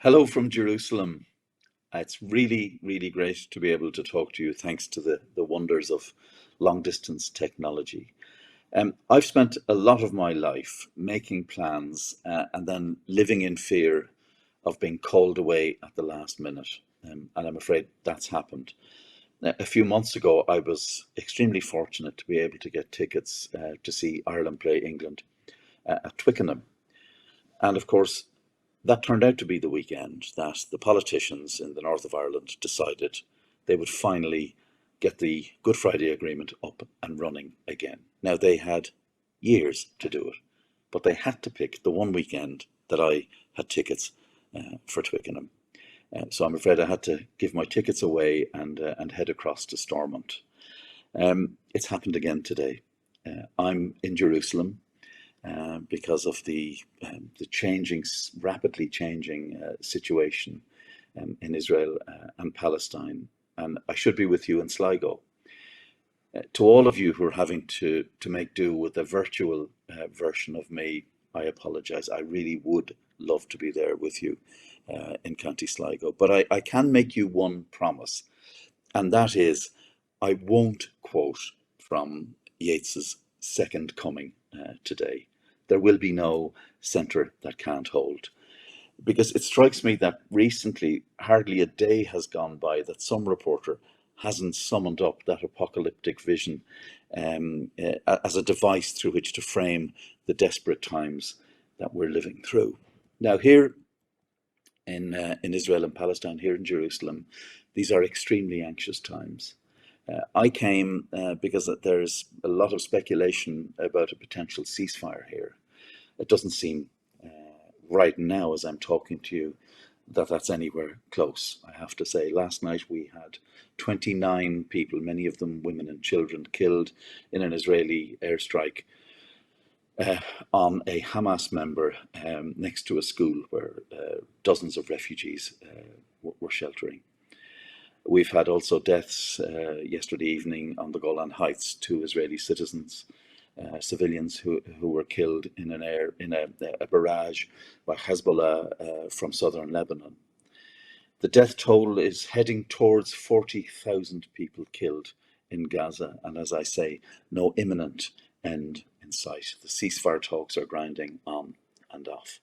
Hello from Jerusalem. It's really, really great to be able to talk to you thanks to the wonders of long distance technology. I've spent a lot of my life making plans and then living in fear of being called away at the last minute. And I'm afraid that's happened. A few months ago, I was extremely fortunate to be able to get tickets to see Ireland play England at Twickenham. And of course, that turned out to be the weekend that the politicians in the north of Ireland decided they would finally get the Good Friday Agreement up and running again. Now, they had years to do it, but they had to pick the one weekend that I had tickets for Twickenham. So I'm afraid I had to give my tickets away and head across to Stormont. It's happened again today. I'm in Jerusalem because of the changing, rapidly changing situation in Israel and Palestine. And I should be with you in Sligo. To all of you who are having to make do with a virtual version of me, I apologise. I really would love to be there with you in County Sligo. But I can make you one promise, and that is I won't quote from Yeats's Second Coming today. There will be no centre that can't hold. Because it strikes me that recently, hardly a day has gone by that some reporter hasn't summoned up that apocalyptic vision as a device through which to frame the desperate times that we're living through. Now, here in Israel and Palestine, here in Jerusalem, these are extremely anxious times. I came because there's a lot of speculation about a potential ceasefire here. It doesn't seem right now, as I'm talking to you, that that's anywhere close. I have to say, last night we had 29 people, many of them women and children, killed in an Israeli airstrike uh, on a Hamas member next to a school where dozens of refugees were sheltering. We've had also deaths yesterday evening on the Golan Heights, two Israeli citizens, civilians who were killed in a barrage by Hezbollah from southern Lebanon. The death toll is heading towards 40,000 people killed in Gaza, and as I say, no imminent end in sight. The ceasefire talks are grinding on and off.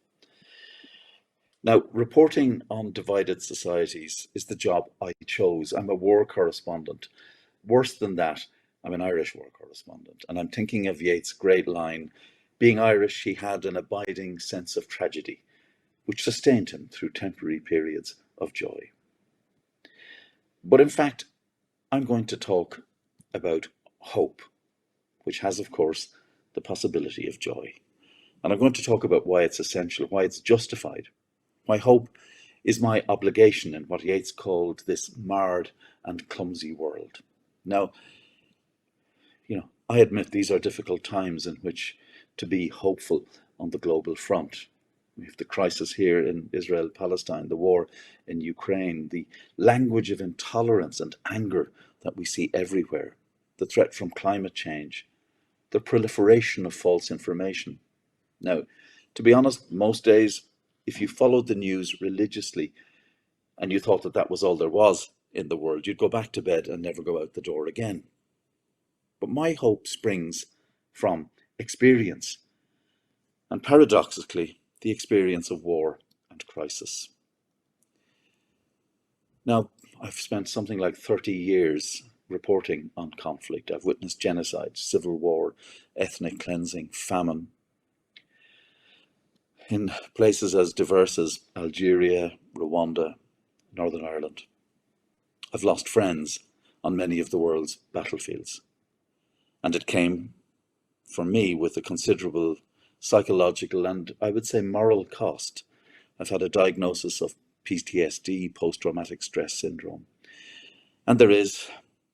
Now, reporting on divided societies is the job I chose. I'm a war correspondent. Worse than that, I'm an Irish war correspondent. And I'm thinking of Yeats' great line, being Irish, he had an abiding sense of tragedy, which sustained him through temporary periods of joy. But in fact, I'm going to talk about hope, which has, of course, the possibility of joy. And I'm going to talk about why it's essential, why it's justified. My hope is my obligation in what Yeats called this marred and clumsy world. Now, I admit these are difficult times in which to be hopeful on the global front. We have the crisis here in Israel, Palestine, the war in Ukraine, the language of intolerance and anger that we see everywhere, the threat from climate change, the proliferation of false information. Now, to be honest, most days, if you followed the news religiously and you thought that that was all there was in the world, you'd go back to bed and never go out the door again. But my hope springs from experience, and paradoxically, the experience of war and crisis. Now, I've spent something like 30 years reporting on conflict. I've witnessed genocide, civil war, ethnic cleansing, famine in places as diverse as Algeria, Rwanda, Northern Ireland. I've lost friends on many of the world's battlefields. And it came, for me, with a considerable psychological and I would say moral cost. I've had a diagnosis of PTSD, post-traumatic stress syndrome. And there is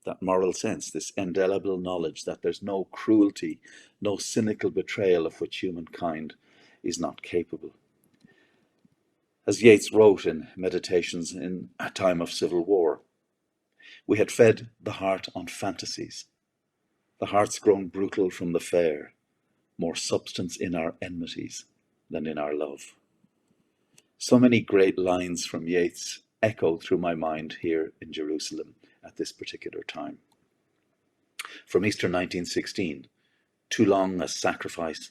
that moral sense, this indelible knowledge that there's no cruelty, no cynical betrayal of which humankind is not capable. As Yeats wrote in Meditations in a Time of Civil War, we had fed the heart on fantasies. The heart's grown brutal from the fair, more substance in our enmities than in our love. So many great lines from Yeats echo through my mind here in Jerusalem at this particular time. From Easter 1916, too long a sacrifice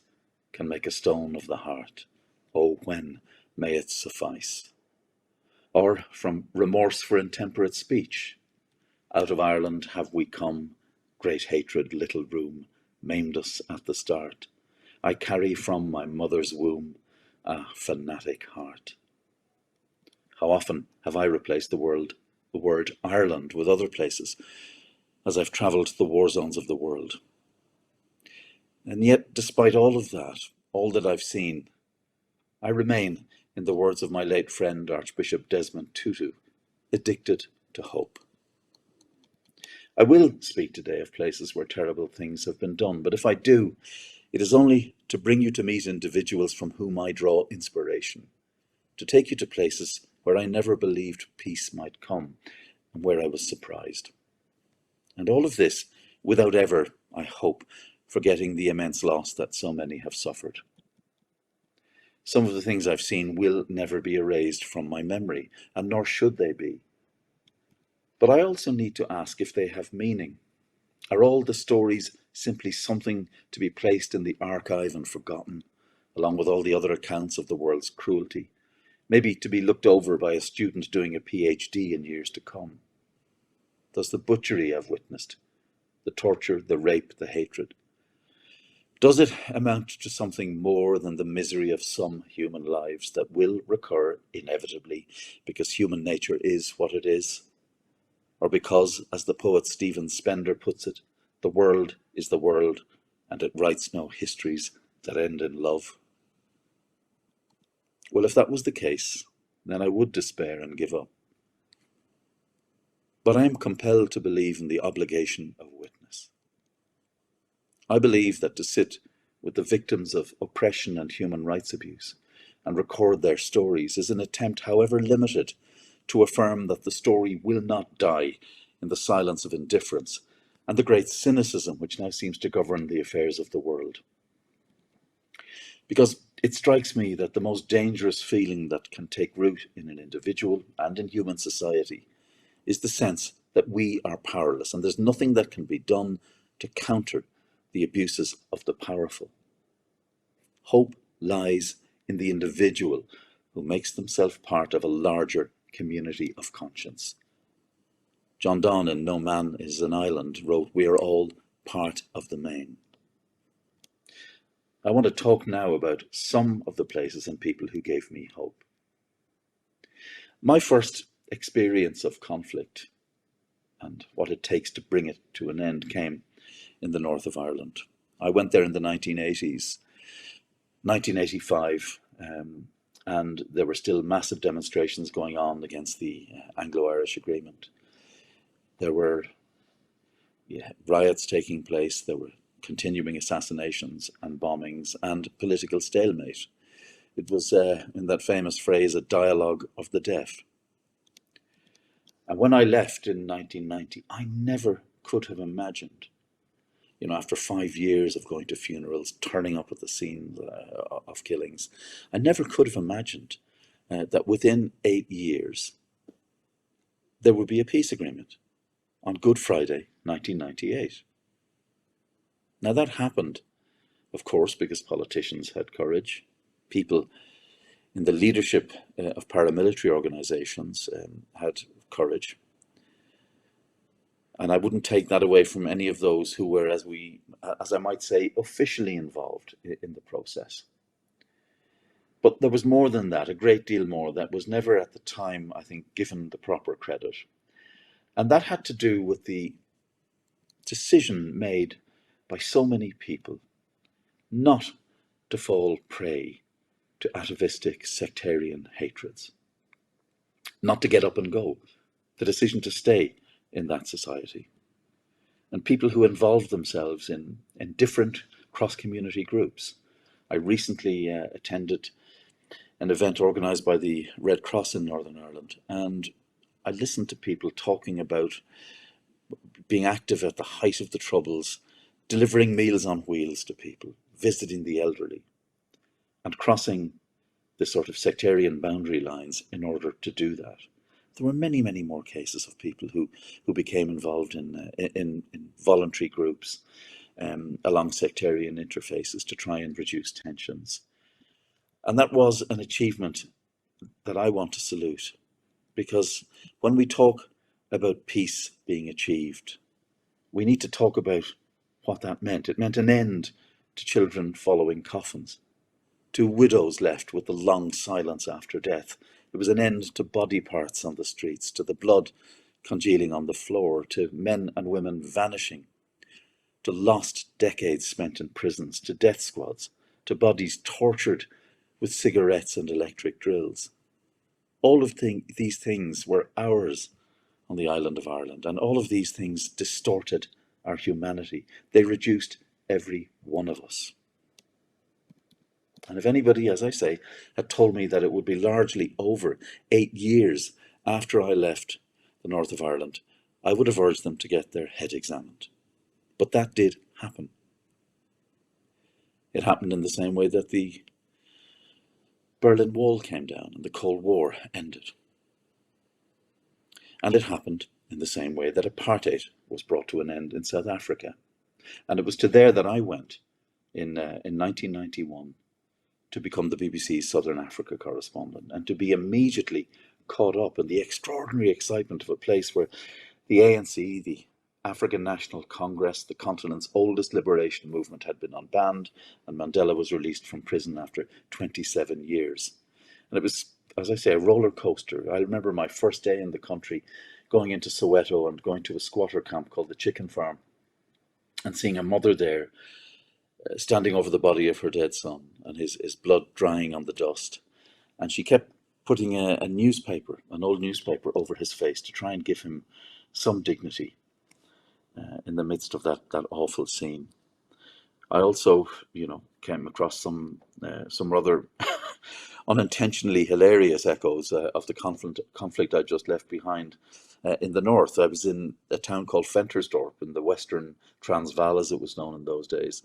can make a stone of the heart. Oh, when may it suffice? Or from Remorse for Intemperate Speech, out of Ireland have we come, great hatred, little room, maimed us at the start. I carry from my mother's womb a fanatic heart. How often have I replaced the word Ireland with other places as I've travelled the war zones of the world. And yet, despite all of that, all that I've seen, I remain, in the words of my late friend Archbishop Desmond Tutu, addicted to hope. I will speak today of places where terrible things have been done, but if I do, it is only to bring you to meet individuals from whom I draw inspiration, to take you to places where I never believed peace might come and where I was surprised. And all of this without ever, I hope, forgetting the immense loss that so many have suffered. Some of the things I've seen will never be erased from my memory, and nor should they be. But I also need to ask if they have meaning. Are all the stories simply something to be placed in the archive and forgotten, along with all the other accounts of the world's cruelty, maybe to be looked over by a student doing a PhD in years to come? Does the butchery I've witnessed, the torture, the rape, the hatred, does it amount to something more than the misery of some human lives that will recur inevitably because human nature is what it is? Or because, as the poet Stephen Spender puts it, the world is the world and it writes no histories that end in love? Well, if that was the case, then I would despair and give up. But I am compelled to believe in the obligation of witness. I believe that to sit with the victims of oppression and human rights abuse and record their stories is an attempt, however limited, to affirm that the story will not die in the silence of indifference and the great cynicism which now seems to govern the affairs of the world. Because it strikes me that the most dangerous feeling that can take root in an individual and in human society is the sense that we are powerless and there's nothing that can be done to counter the abuses of the powerful. Hope lies in the individual who makes themselves part of a larger community of conscience. John Donne in No Man is an Island wrote, "We are all part of the main." I want to talk now about some of the places and people who gave me hope. My first experience of conflict and what it takes to bring it to an end came in the north of Ireland. I went there in the 1980s, 1985, and there were still massive demonstrations going on against the Anglo-Irish Agreement. There were riots taking place, there were continuing assassinations and bombings and political stalemate. It was, in that famous phrase, a dialogue of the deaf. And when I left in 1990, I never could have imagined, after 5 years of going to funerals, turning up at the scene of killings, I never could have imagined that within 8 years there would be a peace agreement on Good Friday, 1998. Now that happened, of course, because politicians had courage. People in the leadership of paramilitary organizations had courage. And I wouldn't take that away from any of those who were, as I might say, officially involved in the process. But there was more than that, a great deal more, that was never at the time, I think, given the proper credit. And that had to do with the decision made by so many people not to fall prey to atavistic sectarian hatreds, not to get up and go, the decision to stay in that society. And people who involved themselves in different cross-community groups. I recently attended an event organised by the Red Cross in Northern Ireland, and I listened to people talking about being active at the height of the Troubles, delivering meals on wheels to people, visiting the elderly, and crossing the sort of sectarian boundary lines in order to do that. There were many, many more cases of people who became involved in voluntary groups along sectarian interfaces to try and reduce tensions. And that was an achievement that I want to salute, because when we talk about peace being achieved, we need to talk about what that meant. It meant an end to children following coffins, to widows left with the long silence after death. It was an end to body parts on the streets, to the blood congealing on the floor, to men and women vanishing, to lost decades spent in prisons, to death squads, to bodies tortured with cigarettes and electric drills. All of these things were ours on the island of Ireland, and all of these things distorted our humanity. They reduced every one of us. And if anybody, as I say, had told me that it would be largely over 8 years after I left the north of Ireland, I would have urged them to get their head examined. But that did happen. It happened in the same way that the Berlin Wall came down and the Cold War ended. And it happened in the same way that apartheid was brought to an end in South Africa. And it was to there that I went in 1991 to become the BBC's Southern Africa correspondent, and to be immediately caught up in the extraordinary excitement of a place where the ANC, the African National Congress, the continent's oldest liberation movement, had been unbanned, and Mandela was released from prison after 27 years. And it was, as I say, a roller coaster. I remember my first day in the country, going into Soweto and going to a squatter camp called the Chicken Farm, and seeing a mother there standing over the body of her dead son, and his blood drying on the dust. And she kept putting a newspaper, an old newspaper, over his face to try and give him some dignity in the midst of that awful scene. I also, came across some rather unintentionally hilarious echoes of the conflict I just left behind in the north. I was in a town called Ventersdorp in the Western Transvaal, as it was known in those days,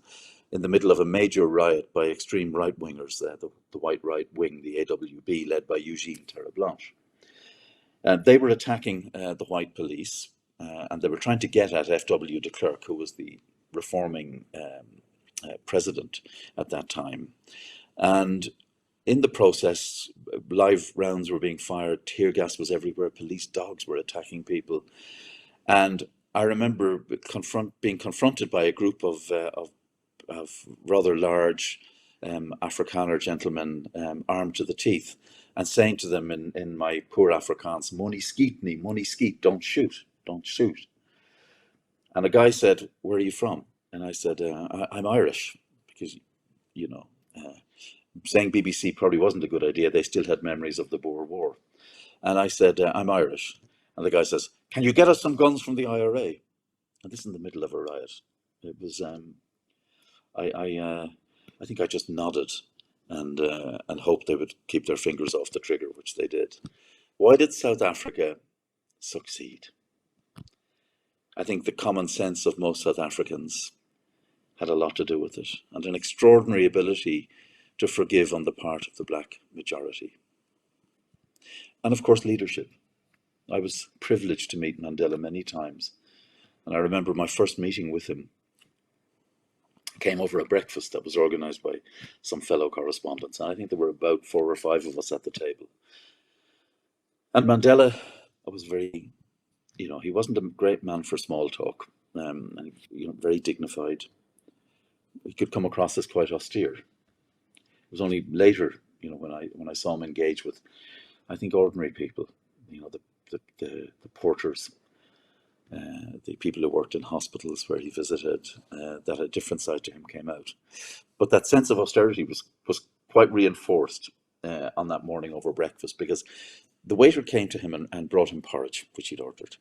in the middle of a major riot by extreme right-wingers, the white right wing, the AWB, led by Eugene Terreblanche. They were attacking the white police, and they were trying to get at F.W. de Klerk, who was the reforming president at that time. And in the process, live rounds were being fired, tear gas was everywhere, police dogs were attacking people. And I remember being confronted by a group of rather large Afrikaner gentlemen armed to the teeth, and saying to them in my poor Afrikaans, "Moenie skiet nie, moenie skiet, don't shoot, don't shoot." And a guy said, "Where are you from?" And I said, "I'm Irish," because, saying BBC probably wasn't a good idea. They still had memories of the Boer War. And I said, "I'm Irish." And the guy says, "Can you get us some guns from the IRA?" And this is in the middle of a riot. It was, I think I just nodded and hoped they would keep their fingers off the trigger, which they did. Why did South Africa succeed? I think the common sense of most South Africans had a lot to do with it, and an extraordinary ability to forgive on the part of the black majority. And of course, leadership. I was privileged to meet Mandela many times, and I remember my first meeting with him came over a breakfast that was organized by some fellow correspondents, and I think there were about 4 or 5 of us at the table. And Mandela was very, he wasn't a great man for small talk, and very dignified. He could come across as quite austere. It was only later, when I saw him engage with, I think, ordinary people, the porters, the people who worked in hospitals where he visited, that a different side to him came out. But that sense of austerity was quite reinforced on that morning over breakfast, because the waiter came to him and brought him porridge, which he'd ordered.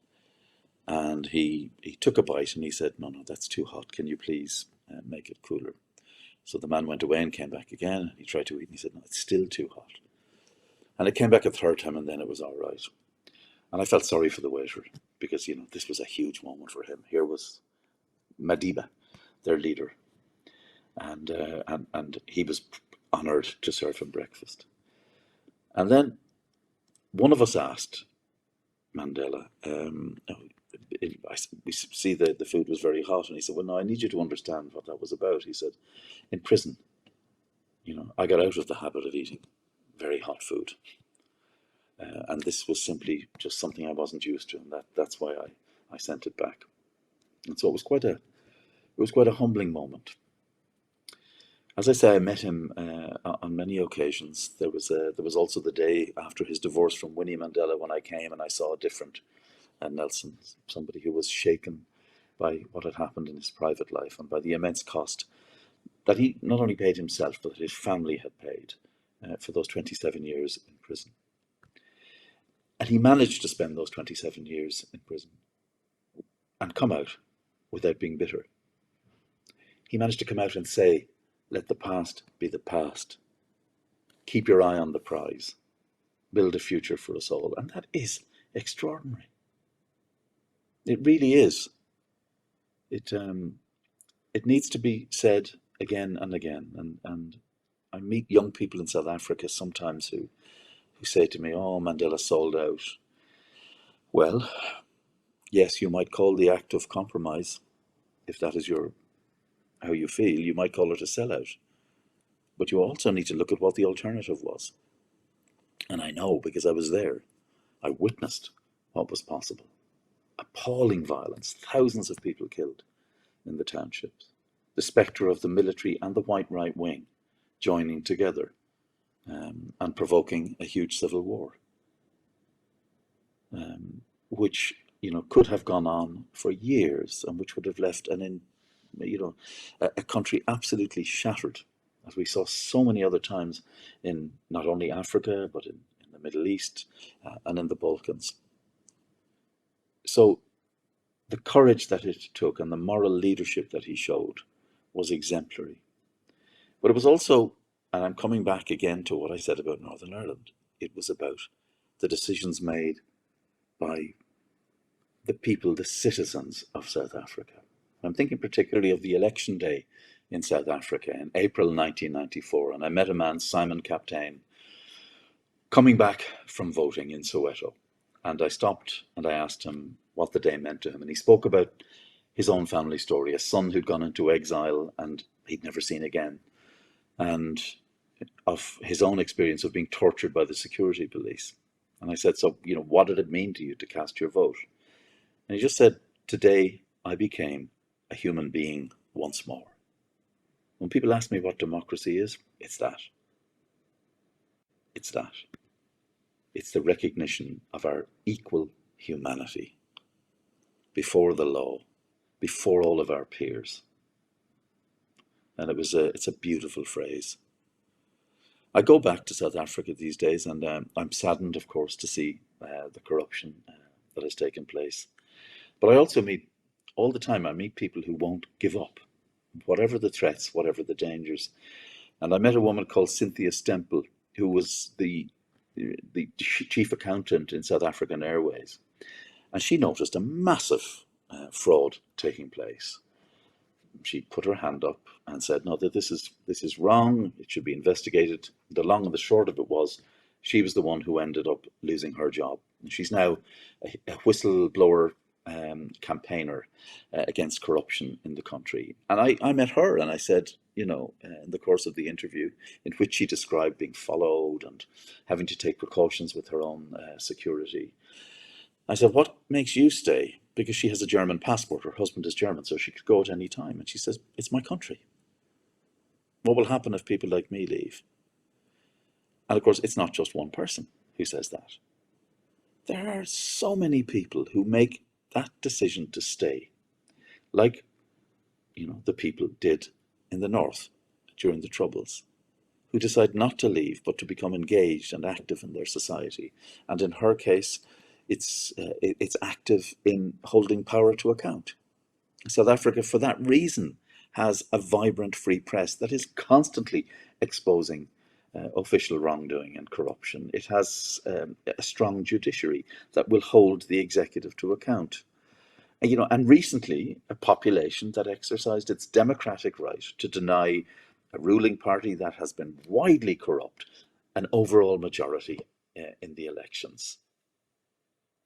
And he took a bite and he said, no, that's too hot. Can you please make it cooler? So the man went away and came back again. And he tried to eat and he said, no, it's still too hot. And it came back a third time and then it was all right. And I felt sorry for the waiter, because, this was a huge moment for him. Here was Madiba, their leader. And he was honoured to serve him breakfast. And then one of us asked Mandela, we see that the food was very hot, and he said, well, no, I need you to understand what that was about. He said, in prison, I got out of the habit of eating very hot food. And this was simply just something I wasn't used to, and that's why I sent it back. And so it was quite a humbling moment. As I say, I met him on many occasions. There was also the day after his divorce from Winnie Mandela when I came and I saw a different Nelson, somebody who was shaken by what had happened in his private life and by the immense cost that he not only paid himself, but that his family had paid for those 27 years in prison. And he managed to spend those 27 years in prison and come out without being bitter. He managed to come out and say, let the past be the past. Keep your eye on the prize. Build a future for us all. And that is extraordinary. It really is. It needs to be said again and again. And I meet young people in South Africa sometimes who say to me, oh, Mandela sold out. Well, yes, you might call the act of compromise, if that is how you feel, you might call it a sellout. But you also need to look at what the alternative was. And I know because I was there. I witnessed what was possible. Appalling violence, thousands of people killed in the townships. The spectre of the military and the white right wing joining together and provoking a huge civil war, which could have gone on for years and which would have left a country absolutely shattered, as we saw so many other times in not only Africa but in the Middle East and in the Balkans. So the courage that it took and the moral leadership that he showed was exemplary. But it was also, and I'm coming back again to what I said about Northern Ireland, it was about the decisions made by the people, the citizens of South Africa. I'm thinking particularly of the election day in South Africa in April 1994, and I met a man, Simon Captain, coming back from voting in Soweto. And I stopped and I asked him what the day meant to him. And he spoke about his own family story, a son who'd gone into exile and he'd never seen again, and of his own experience of being tortured by the security police. And I said, so, what did it mean to you to cast your vote? And he just said, today I became a human being once more. When people ask me what democracy is, it's that. It's that. It's the recognition of our equal humanity before the law, before all of our peers. And it's a beautiful phrase. I go back to South Africa these days, and I'm saddened, of course, to see the corruption that has taken place. But I also all the time, I meet people who won't give up, whatever the threats, whatever the dangers. And I met a woman called Cynthia Stemple, who was the chief accountant in South African Airways. And she noticed a massive fraud taking place. She put her hand up and said, no, that this is wrong. It should be investigated. The long and the short of it was, she was the one who ended up losing her job. And she's now a whistleblower campaigner against corruption in the country. And I met her and I said, in the course of the interview, in which she described being followed and having to take precautions with her own security. I said, what makes you stay? Because she has a German passport. Her husband is German, so she could go at any time. And she says, it's my country. What will happen if people like me leave? And of course, it's not just one person who says that. There are so many people who make that decision to stay, like, the people did in the North during the Troubles, who decide not to leave, but to become engaged and active in their society. And in her case, it's active in holding power to account. South Africa, for that reason, has a vibrant free press that is constantly exposing official wrongdoing and corruption. It has a strong judiciary that will hold the executive to account. And recently, a population that exercised its democratic right to deny a ruling party that has been widely corrupt an overall majority in the elections.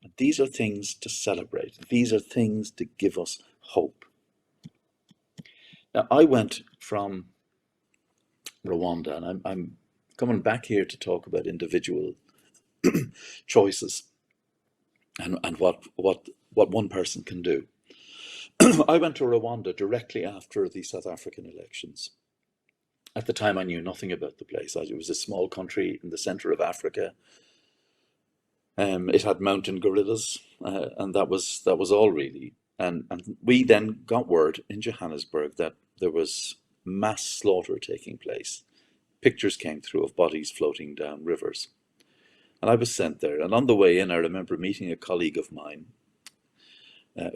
And these are things to celebrate. These are things to give us hope. Now, I went from Rwanda, and I'm coming back here to talk about individual choices and what one person can do. I went to Rwanda directly after the South African elections. At the time, I knew nothing about the place. It was a small country in the center of Africa. It had mountain gorillas, and that was all really. And we then got word in Johannesburg that there was mass slaughter taking place. Pictures came through of bodies floating down rivers. And I was sent there. And on the way in, I remember meeting a colleague of mine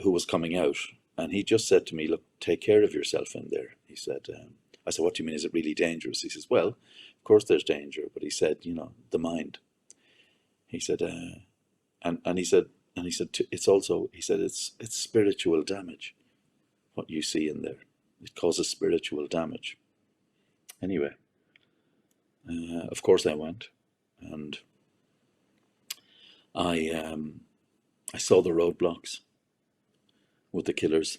who was coming out. And he just said to me, look, take care of yourself in there. He said, I said, what do you mean? Is it really dangerous? He says, well, of course there's danger. But he said, the mind. He said, and he said, it's also, he said, it's spiritual damage, what you see in there. It causes spiritual damage. Anyway, of course I went, and I saw the roadblocks with the killers.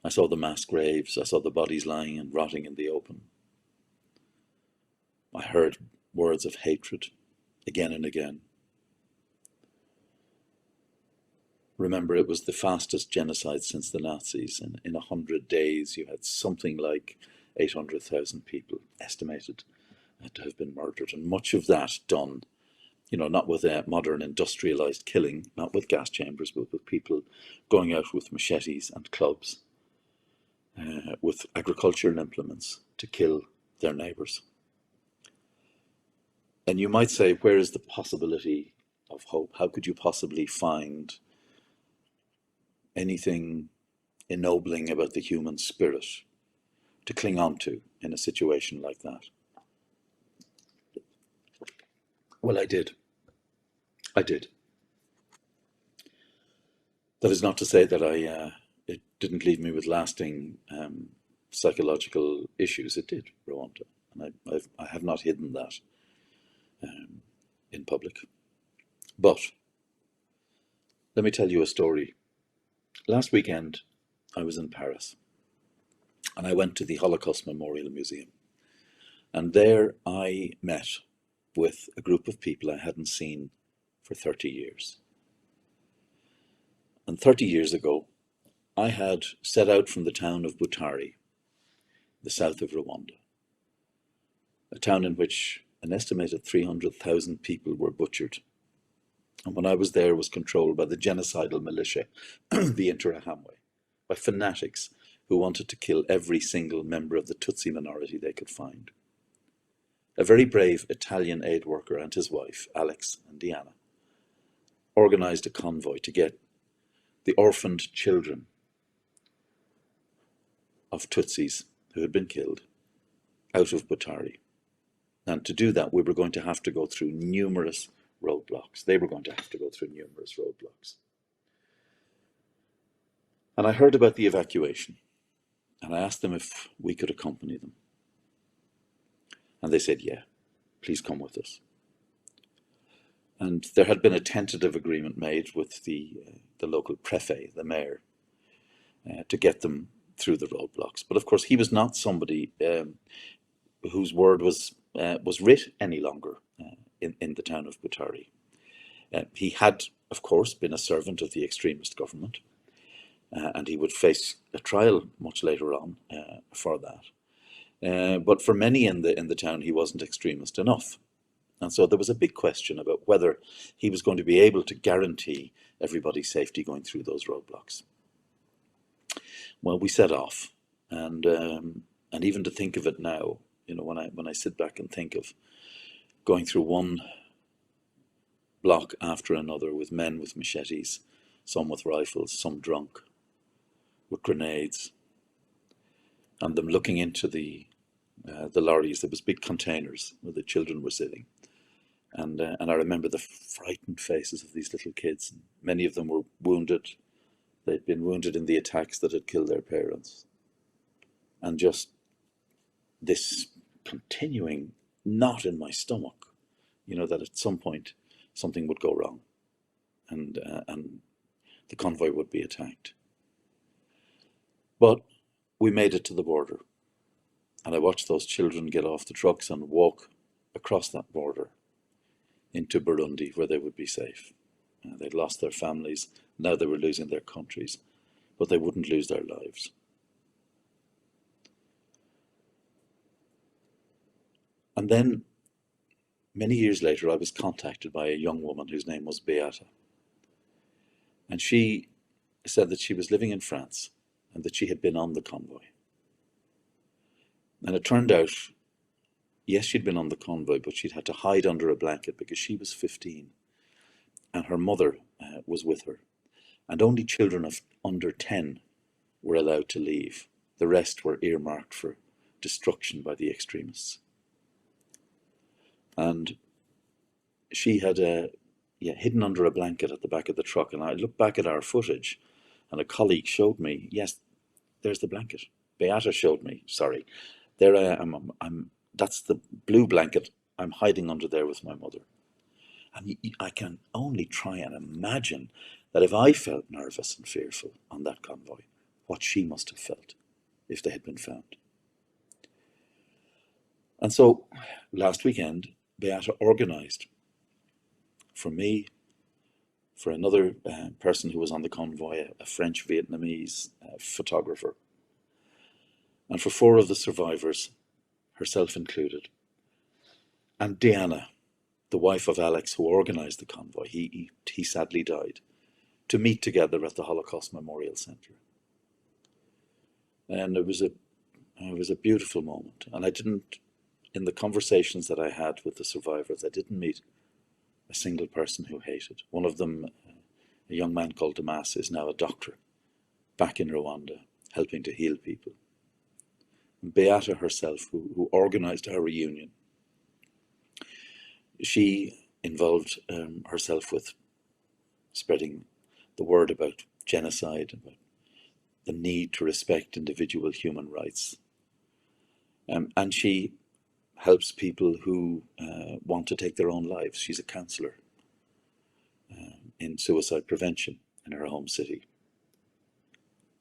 I saw the mass graves. I saw the bodies lying and rotting in the open. I heard words of hatred again and again. Remember, it was the fastest genocide since the Nazis. In 100 days, you had something like 800,000 people estimated to have been murdered, and much of that done, not with a modern industrialized killing, not with gas chambers, but with people going out with machetes and clubs, with agricultural implements to kill their neighbors. And you might say, where is the possibility of hope? How could you possibly find anything ennobling about the human spirit to cling on to in a situation like that? Well, I did. That is not to say that it didn't leave me with lasting psychological issues. It did, Rwanda, and I have not hidden that in public. But let me tell you a story. Last weekend, I was in Paris, and I went to the Holocaust Memorial Museum. And there I met with a group of people I hadn't seen for 30 years. And 30 years ago, I had set out from the town of Butare, the south of Rwanda, a town in which an estimated 300,000 people were butchered. And when I was there, it was controlled by the genocidal militia, the Interahamwe, by fanatics who wanted to kill every single member of the Tutsi minority they could find. A very brave Italian aid worker and his wife, Alex and Diana, organized a convoy to get the orphaned children of Tutsis who had been killed out of Butare. And to do that, we were going to have to go through numerous roadblocks. They were going to have to go through numerous roadblocks. And I heard about the evacuation, and I asked them if we could accompany them. And they said, yeah, please come with us. And there had been a tentative agreement made with the local prefet, the mayor, to get them through the roadblocks. But of course, he was not somebody whose word was writ any longer in the town of Butare. He had, of course, been a servant of the extremist government, and he would face a trial much later on for that. But for many in the town, he wasn't extremist enough. And so there was a big question about whether he was going to be able to guarantee everybody's safety going through those roadblocks. Well, we set off, and even to think of it now, when I sit back and think of going through one block after another with men with machetes, some with rifles, some drunk, with grenades, and them looking into the lorries. There was big containers where the children were sitting. And I remember the frightened faces of these little kids. Many of them were wounded. They'd been wounded in the attacks that had killed their parents. And just this continuing knot in my stomach, that at some point something would go wrong, and the convoy would be attacked. But we made it to the border, and I watched those children get off the trucks and walk across that border into Burundi, where they would be safe. They'd lost their families, now they were losing their countries, but they wouldn't lose their lives. And then, many years later, I was contacted by a young woman whose name was Beata. And she said that she was living in France and that she had been on the convoy. And it turned out, yes, she'd been on the convoy, but she'd had to hide under a blanket because she was 15 and her mother was with her. And only children of under 10 were allowed to leave. The rest were earmarked for destruction by the extremists. And she had hidden under a blanket at the back of the truck. And I looked back at our footage, and a colleague showed me, yes, there's the blanket. Beata showed me, sorry. There I am, that's the blue blanket. I'm hiding under there with my mother. And I can only try and imagine that if I felt nervous and fearful on that convoy, what she must have felt if they had been found. And so last weekend, Beata organised for me, for another person who was on the convoy, a French-Vietnamese photographer, and for 4 of the survivors, herself included, and Diana, the wife of Alex who organised the convoy, he sadly died, to meet together at the Holocaust Memorial Centre. And it was a beautiful moment. And I didn't, in the conversations that I had with the survivors, I didn't meet a single person who hated. One of them, a young man called Damas, is now a doctor back in Rwanda, helping to heal people. And Beata herself, who organised our reunion, she involved herself with spreading the word about genocide, about the need to respect individual human rights. And she helps people who want to take their own lives. She's a counsellor in suicide prevention in her home city.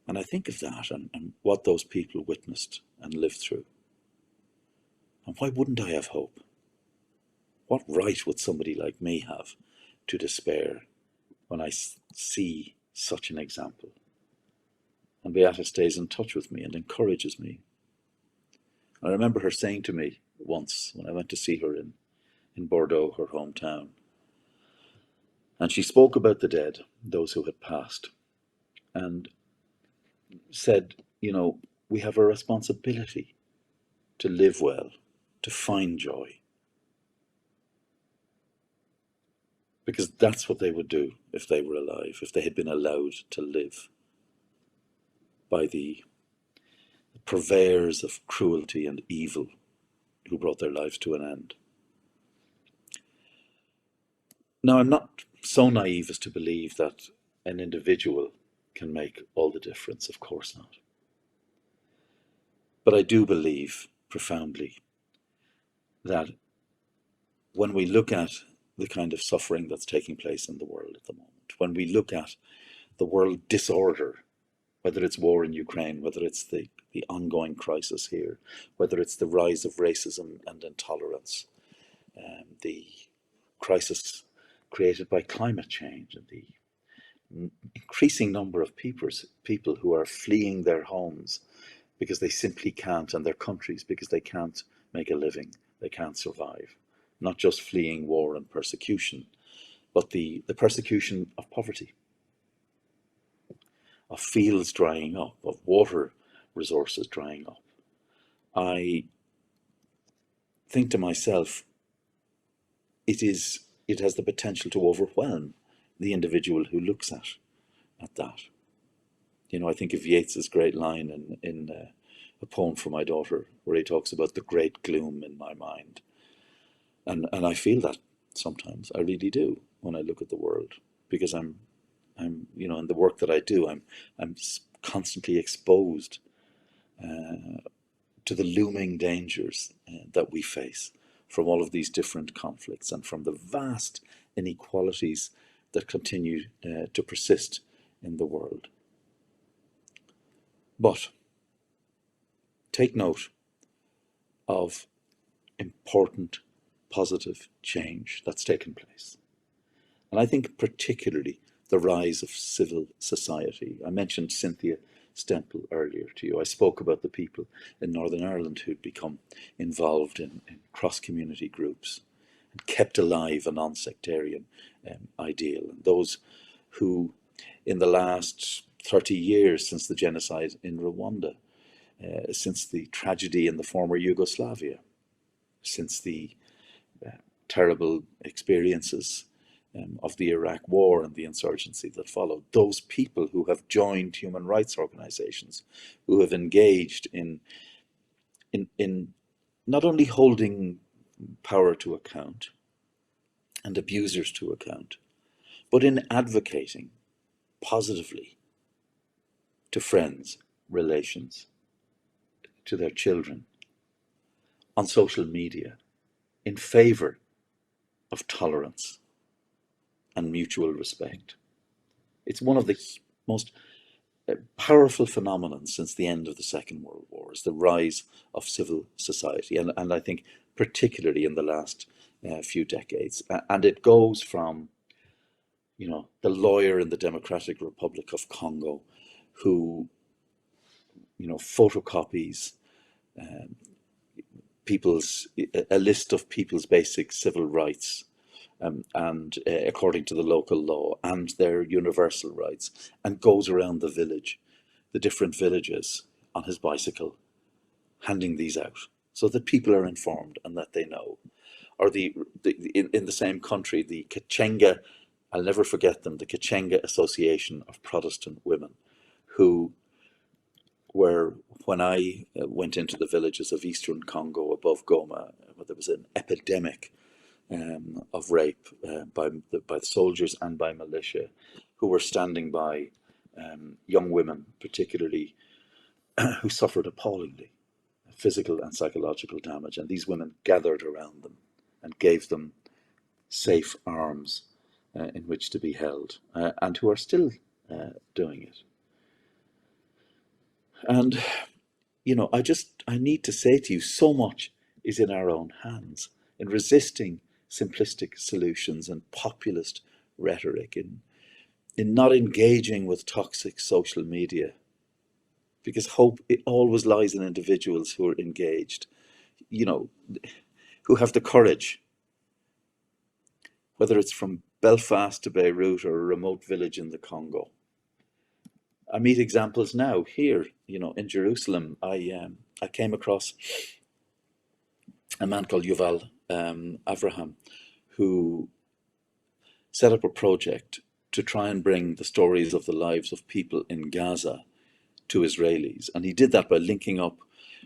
And I think of that and what those people witnessed and lived through. And why wouldn't I have hope? What right would somebody like me have to despair when I see such an example? And Beata stays in touch with me and encourages me. I remember her saying to me once when I went to see her in Bordeaux, her hometown, and she spoke about the dead, those who had passed, and said, we have a responsibility to live well, to find joy. Because that's what they would do if they were alive, if they had been allowed to live by the purveyors of cruelty and evil who brought their lives to an end. Now, I'm not so naive as to believe that an individual can make all the difference, of course not. But I do believe profoundly that when we look at the kind of suffering that's taking place in the world at the moment, when we look at the world disorder, whether it's war in Ukraine, whether it's the ongoing crisis here, whether it's the rise of racism and intolerance, the crisis created by climate change, and the increasing number of people who are fleeing their homes because they simply can't, and their countries because they can't make a living, they can't survive. Not just fleeing war and persecution, but the persecution of poverty, of fields drying up, of water resources drying up. I think to myself, it has the potential to overwhelm the individual who looks at that. I think of Yeats's great line in a poem for my daughter, where he talks about the great gloom in my mind. And I feel that sometimes. I really do when I look at the world, because I'm in the work that I do, I'm constantly exposed to the looming dangers that we face, from all of these different conflicts and from the vast inequalities that continue to persist in the world. But take note of important positive change that's taken place. And I think particularly the rise of civil society. I mentioned Cynthia Stemple earlier to you. I spoke about the people in Northern Ireland who'd become involved in cross-community groups and kept alive a non-sectarian ideal. And those who, in the last 30 years since the genocide in Rwanda, since the tragedy in the former Yugoslavia, since the terrible experiences of the Iraq War and the insurgency that followed, those people who have joined human rights organizations, who have engaged in not only holding power to account and abusers to account, but in advocating positively to friends, relations, to their children, on social media, in favor of tolerance and mutual respect. It's one of the most powerful phenomenon since the end of the Second World War, is the rise of civil society, and I think particularly in the last few decades. And it goes from, the lawyer in the Democratic Republic of Congo who, photocopies a list of people's basic civil rights, and according to the local law and their universal rights, and goes around the different villages on his bicycle, handing these out so that people are informed and that they know. Or in the same country, the Kachenga, I'll never forget them, the Kachenga Association of Protestant Women, who were, when I went into the villages of eastern Congo above Goma, where there was an epidemic of rape by the soldiers and by militia, who were standing by young women, particularly, who suffered appallingly physical and psychological damage. And these women gathered around them and gave them safe arms in which to be held, and who are still doing it. And, I need to say to you, so much is in our own hands in resisting simplistic solutions and populist rhetoric, in not engaging with toxic social media, because hope, it always lies in individuals who are engaged, who have the courage, whether it's from Belfast to Beirut or a remote village in the Congo. I meet examples now here, in Jerusalem. I came across a man called Yuval Avraham, who set up a project to try and bring the stories of the lives of people in Gaza to Israelis. And he did that by linking up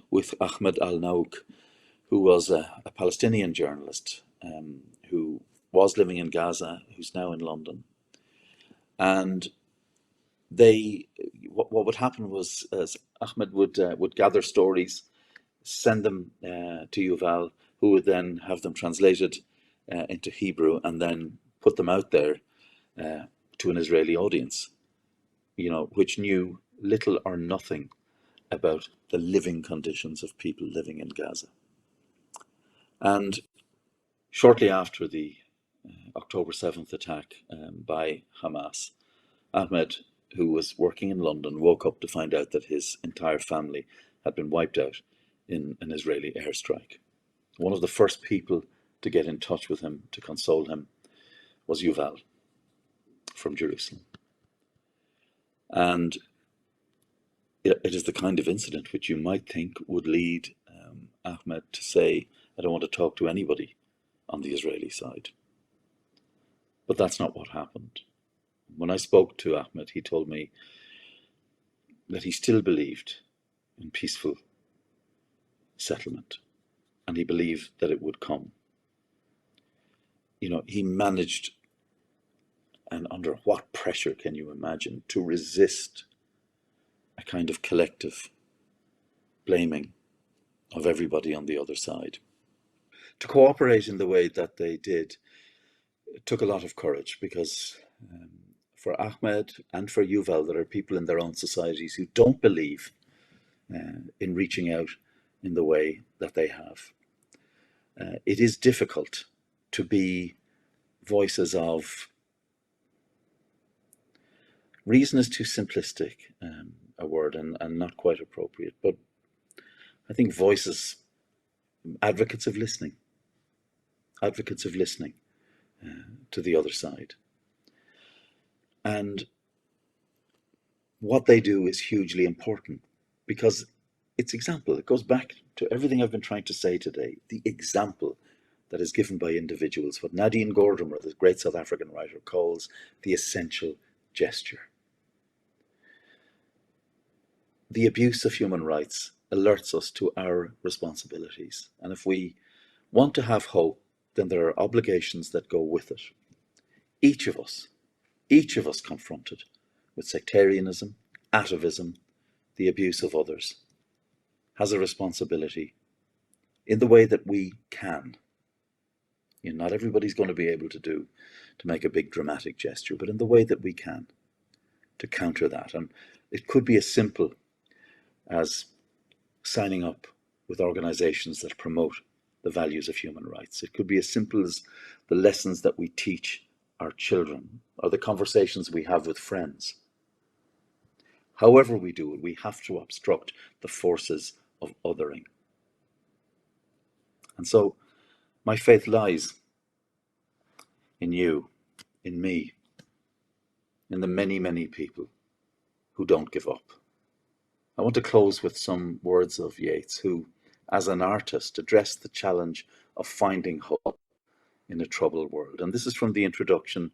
with Ahmed al-Naouk, who was a Palestinian journalist who was living in Gaza, who's now in London. And what would happen was, as Ahmed would gather stories, send them to Yuval, who would then have them translated into Hebrew and then put them out there to an Israeli audience, which knew little or nothing about the living conditions of people living in Gaza. And shortly after the October 7th attack by Hamas, Ahmed, who was working in London, woke up to find out that his entire family had been wiped out in an Israeli airstrike. One of the first people to get in touch with him to console him was Yuval from Jerusalem. And it is the kind of incident which you might think would lead Ahmed to say, I don't want to talk to anybody on the Israeli side. But that's not what happened. When I spoke to Ahmed, he told me that he still believed in peaceful settlement, and he believed that it would come. He managed, and under what pressure can you imagine, to resist a kind of collective blaming of everybody on the other side. To cooperate in the way that they did, it took a lot of courage because for Ahmed and for Yuval, there are people in their own societies who don't believe in reaching out in the way that they have. It is difficult to be voices of, reason is too simplistic a word and not quite appropriate, but I think voices, advocates of listening to the other side. And what they do is hugely important because it's example. It goes back to everything I've been trying to say today, the example that is given by individuals, what Nadine Gordimer, the great South African writer, calls the essential gesture. The abuse of human rights alerts us to our responsibilities. And if we want to have hope, then there are obligations that go with it. Each of us confronted with sectarianism, atavism, the abuse of others, has a responsibility in the way that we can. Not everybody's going to be able to make a big dramatic gesture, but in the way that we can, to counter that. And it could be as simple as signing up with organizations that promote the values of human rights. It could be as simple as the lessons that we teach our children or the conversations we have with friends. However we do it, we have to obstruct the forces of othering. And so my faith lies in you, in me, in the many, many people who don't give up. I want to close with some words of Yeats, who, as an artist, addressed the challenge of finding hope in a troubled world. And this is from the introduction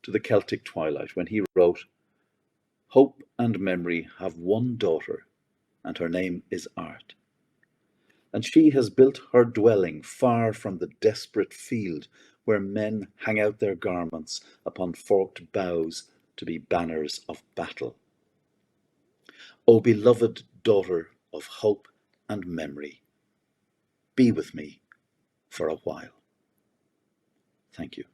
to the Celtic Twilight, when he wrote, "Hope and memory have one daughter, and her name is Art. And she has built her dwelling far from the desperate field where men hang out their garments upon forked boughs to be banners of battle. O beloved daughter of hope and memory, be with me for a while." Thank you.